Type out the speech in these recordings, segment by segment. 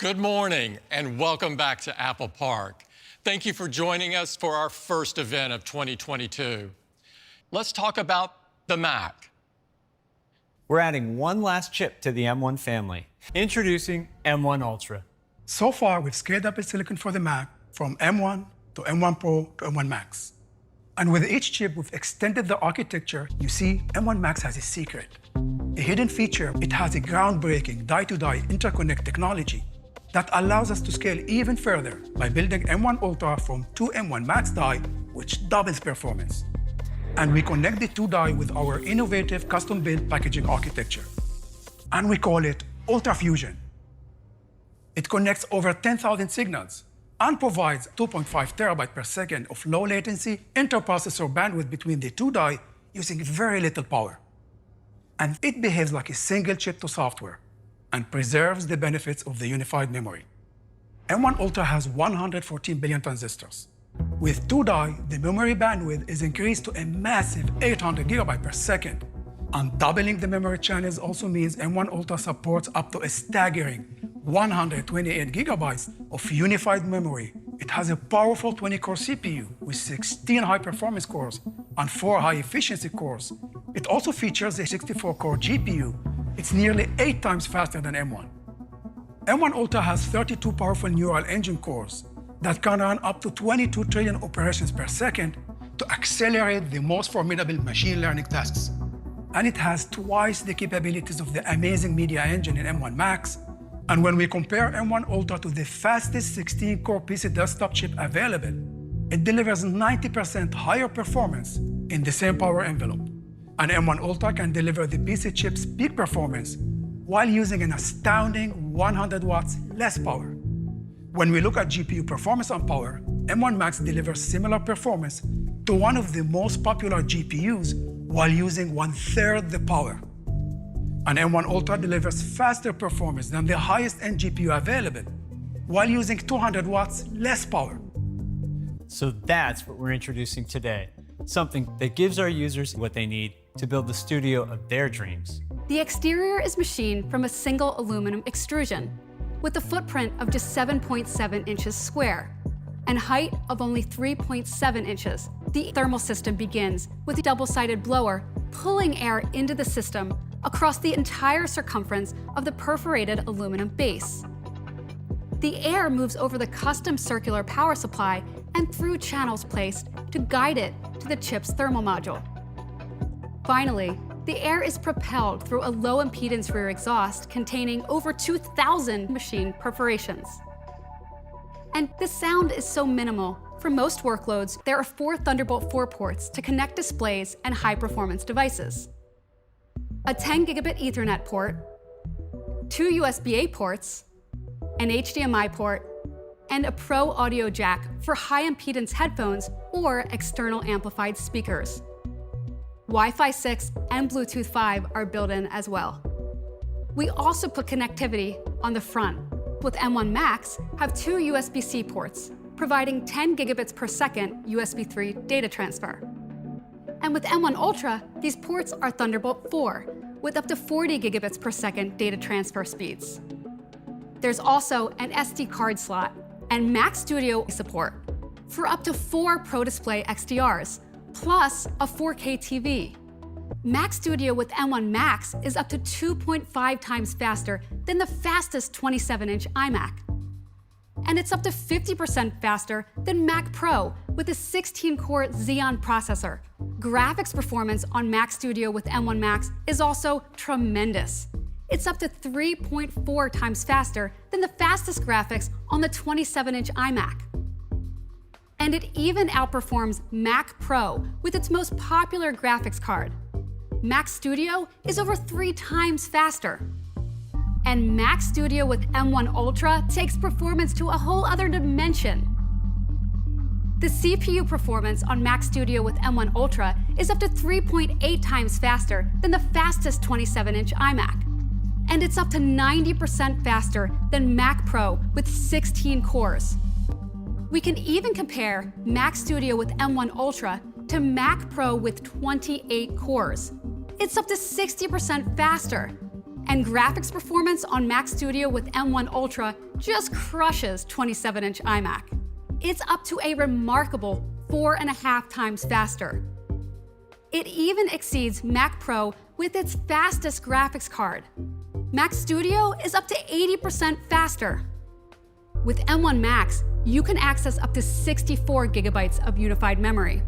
Good morning and welcome back to Apple Park. Thank you for joining us for our first event of 2022. Let's talk about the Mac. We're adding one last chip to the M1 family. Introducing M1 Ultra. So far, we've scaled up its silicon for the Mac from M1 to M1 Pro to M1 Max. And with each chip, we've extended the architecture. You see, M1 Max has a secret. A hidden feature, it has a groundbreaking die-to-die interconnect technology that allows us to scale even further by building M1 Ultra from two M1 Max die, which doubles performance. And we connect the two die with our innovative custom-built packaging architecture. And we call it Ultra Fusion. It connects over 10,000 signals and provides 2.5 terabyte per second of low latency interprocessor bandwidth between the two die using very little power. And it behaves like a single chip to software and preserves the benefits of the unified memory. M1 Ultra has 114 billion transistors. With two die, the memory bandwidth is increased to a massive 800 gigabytes per second. And doubling the memory channels also means M1 Ultra supports up to a staggering 128 gigabytes of unified memory. It has a powerful 20-core CPU with 16 high-performance cores and 4 high-efficiency cores. It also features a 64-core GPU. It's nearly 8 times faster than M1. M1 Ultra has 32 powerful neural engine cores that can run up to 22 trillion operations per second to accelerate the most formidable machine learning tasks. And it has twice the capabilities of the amazing media engine in M1 Max. And when we compare M1 Ultra to the fastest 16-core PC desktop chip available, it delivers 90% higher performance in the same power envelope. And M1 Ultra can deliver the PC chip's peak performance while using an astounding 100 watts less power. When we look at GPU performance and power, M1 Max delivers similar performance to one of the most popular GPUs while using 1/3 the power. And M1 Ultra delivers faster performance than the highest-end GPU available while using 200 watts less power. So that's what we're introducing today. Something that gives our users what they need to build the studio of their dreams. The exterior is machined from a single aluminum extrusion with a footprint of just 7.7 inches square and height of only 3.7 inches. The thermal system begins with a double-sided blower pulling air into the system across the entire circumference of the perforated aluminum base. The air moves over the custom circular power supply and through channels placed to guide it to the chip's thermal module. Finally, the air is propelled through a low-impedance rear exhaust containing over 2,000 machine perforations. And the sound is so minimal. For most workloads, there are 4 Thunderbolt 4 ports to connect displays and high-performance devices, a 10 gigabit Ethernet port, 2 USB-A ports, an HDMI port, and a Pro audio jack for high-impedance headphones or external amplified speakers. Wi-Fi 6 and Bluetooth 5 are built in as well. We also put connectivity on the front. With M1 Max, have 2 USB-C ports, providing 10 gigabits per second USB 3 data transfer. And with M1 Ultra, these ports are Thunderbolt 4, with up to 40 gigabits per second data transfer speeds. There's also an SD card slot and Mac Studio support for up to 4 Pro Display XDRs, plus a 4K TV. Mac Studio with M1 Max is up to 2.5 times faster than the fastest 27-inch iMac. And it's up to 50% faster than Mac Pro with a 16-core Xeon processor. Graphics performance on Mac Studio with M1 Max is also tremendous. It's up to 3.4 times faster than the fastest graphics on the 27-inch iMac. And it even outperforms Mac Pro with its most popular graphics card. Mac Studio is over 3 times faster. And Mac Studio with M1 Ultra takes performance to a whole other dimension. The CPU performance on Mac Studio with M1 Ultra is up to 3.8 times faster than the fastest 27-inch iMac. And it's up to 90% faster than Mac Pro with 16 cores. We can even compare Mac Studio with M1 Ultra to Mac Pro with 28 cores. It's up to 60% faster. And graphics performance on Mac Studio with M1 Ultra just crushes 27-inch iMac. It's up to a remarkable 4.5 times faster. It even exceeds Mac Pro with its fastest graphics card. Mac Studio is up to 80% faster. With M1 Max, you can access up to 64 gigabytes of unified memory.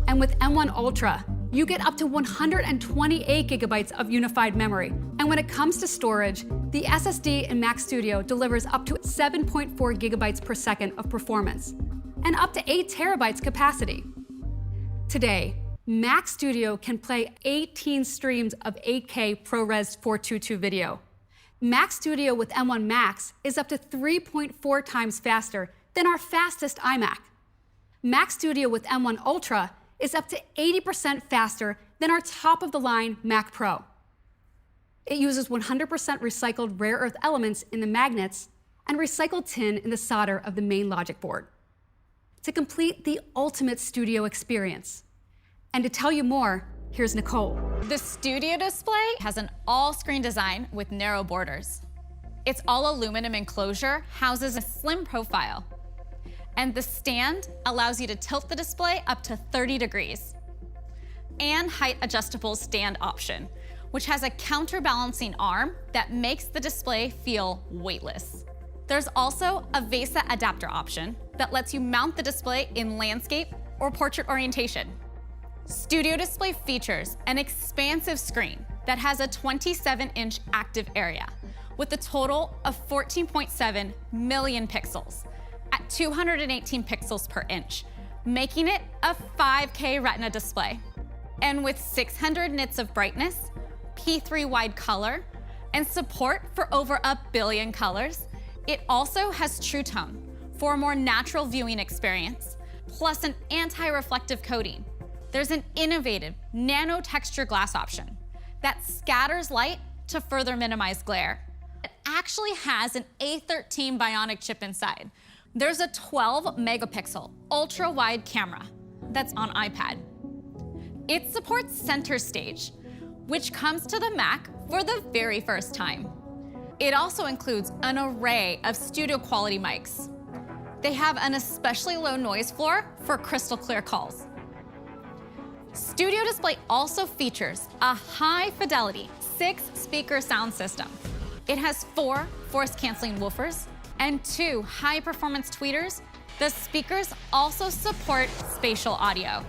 And with M1 Ultra, you get up to 128 gigabytes of unified memory. And when it comes to storage, the SSD in Mac Studio delivers up to 7.4 gigabytes per second of performance and up to 8 terabytes capacity. Today, Mac Studio can play 18 streams of 8K ProRes 422 video. Mac Studio with M1 Max is up to 3.4 times faster than our fastest iMac. Mac Studio with M1 Ultra is up to 80% faster than our top-of-the-line Mac Pro. It uses 100% recycled rare earth elements in the magnets and recycled tin in the solder of the main logic board to complete the ultimate studio experience. And to tell you more, here's Nicole. The Studio Display has an all-screen design with narrow borders. Its all-aluminum enclosure houses a slim profile, and the stand allows you to tilt the display up to 30 degrees. And height-adjustable stand option, which has a counterbalancing arm that makes the display feel weightless. There's also a VESA adapter option that lets you mount the display in landscape or portrait orientation. Studio Display features an expansive screen that has a 27-inch active area with a total of 14.7 million pixels at 218 pixels per inch, making it a 5K Retina display. And with 600 nits of brightness, P3 wide color, and support for over 1 billion colors, it also has True Tone for a more natural viewing experience, plus an anti-reflective coating. There's an innovative nano-texture glass option that scatters light to further minimize glare. It actually has an A13 Bionic chip inside. There's a 12-megapixel ultra-wide camera that's on iPad. It supports Center Stage, which comes to the Mac for the very first time. It also includes an array of studio-quality mics. They have an especially low noise floor for crystal clear calls. Studio Display also features a high-fidelity 6-speaker sound system. It has 4 force-canceling woofers and 2 high-performance tweeters. The speakers also support spatial audio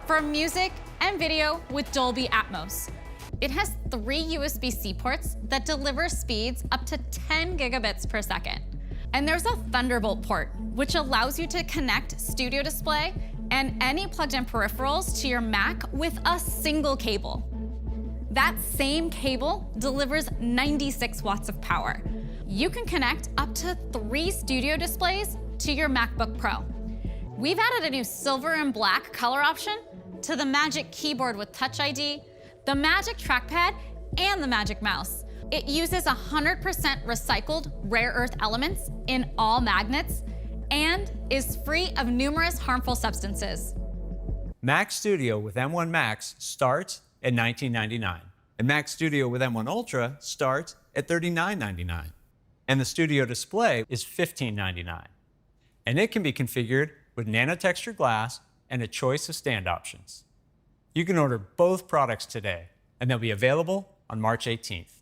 for music and video with Dolby Atmos. It has 3 USB-C ports that deliver speeds up to 10 gigabits per second. And there's a Thunderbolt port, which allows you to connect Studio Display and any plugged-in peripherals to your Mac with a single cable. That same cable delivers 96 watts of power. You can connect up to 3 Studio Displays to your MacBook Pro. We've added a new silver and black color option to the Magic Keyboard with Touch ID, the Magic Trackpad, and the Magic Mouse. It uses 100% recycled rare earth elements in all magnets and is free of numerous harmful substances. Mac Studio with M1 Max starts at $19.99, and Mac Studio with M1 Ultra starts at $39.99. And the Studio Display is $15.99. And it can be configured with nano-textured glass and a choice of stand options. You can order both products today, and they'll be available on March 18th.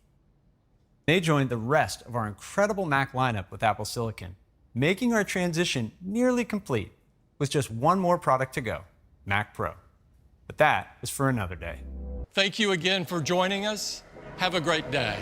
They joined the rest of our incredible Mac lineup with Apple Silicon, making our transition nearly complete with just one more product to go, Mac Pro. But that is for another day. Thank you again for joining us. Have a great day.